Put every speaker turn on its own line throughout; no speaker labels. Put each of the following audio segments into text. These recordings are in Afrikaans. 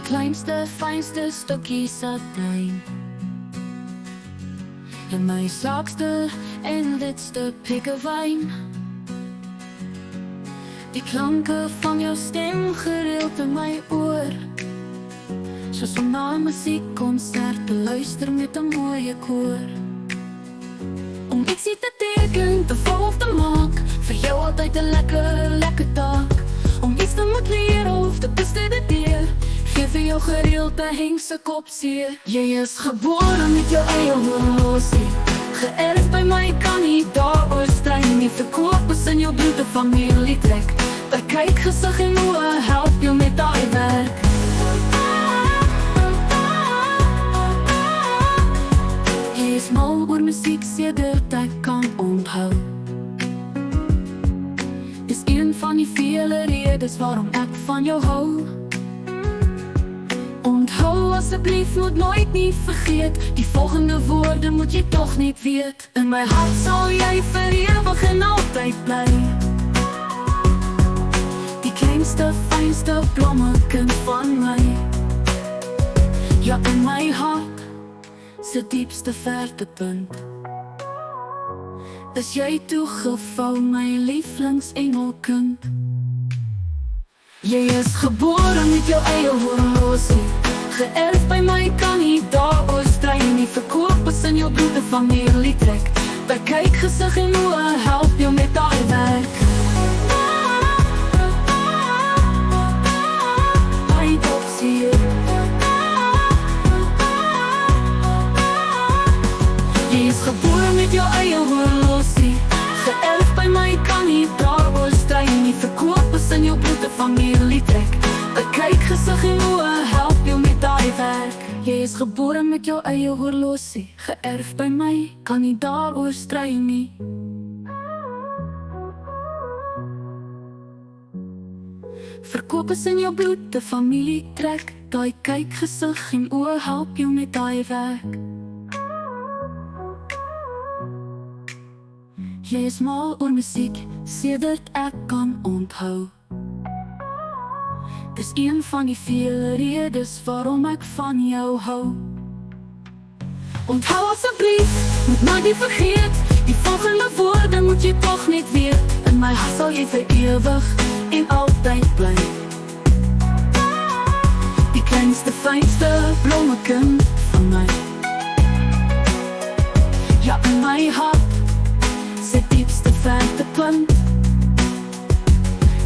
kleinste, fynste stukkie satijn. En my swakste en witste pikkewyn. Die klanke van jou stem gereeld in my oor, soos om na 'n musiekkonsert te luister met 'n mooie koor. Om ietsie te teken, te vol of te maak, vir jou altyd 'n lekker taak. Om iets te moet leer of te bestuderen, geef vir jou gereeld 'n hengse kop seer. Jy is gebore met jou eie horlosie, geërf by my, kan nie daaroor stry nie. Verkoop is in jou bloed, 'n familietrek. By kyk, gesig en oë help jou met daai werk. Jy is mal oor musiek sedert ek kan onthou. Dis een van die vele redes waarom ek van jou hou. Onthou asseblief, moet nooit nie vergeet, die volgende woorde moet jy tog niet weet. In my hart sal jy vir ewig en altyd bly. Die kleinste, fynste blommekind van my. Ja, in my hart se diepste vertepunt is jy toegevou, my lievelingsengelkind. Jy is gebore met jou eie horlosie, geërf by my, kan nie daaroor stry nie. Verkoop is in jou bloed, 'n familietrek. By kyk, gesig en oë help jou met daai werk. Hy dop sien. Jy is gebore met jou eie horlosie, geërf by my, kan nie daaroor stry nie. Verkoop is in jou bloed, 'n familietrek. By kyk, gesig en oë help jou met daai werk. Jy is gebore met jou eie horlosie, geërf by my, kan nie daaroor stry nie. Verkoop is in jou bloed, 'n familietrek. Daai kyk, gesig en oë help jou met daai werk. Jy is mal oor musiek sedert ek kan onthou. Dis een van die vele redes waarom ek van jou hou. Onthou asseblief, moet nooit nie vergeet, die volgende woorde moet jy tog net weet. In my hart sal jy vir ewig en altyd bly. Die kleinste, fynste blommekind van my. Ja, in my hart se diepste vertepunt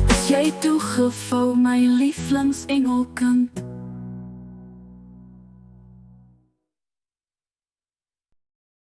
is jy toegevou, my lievelingsengelkind.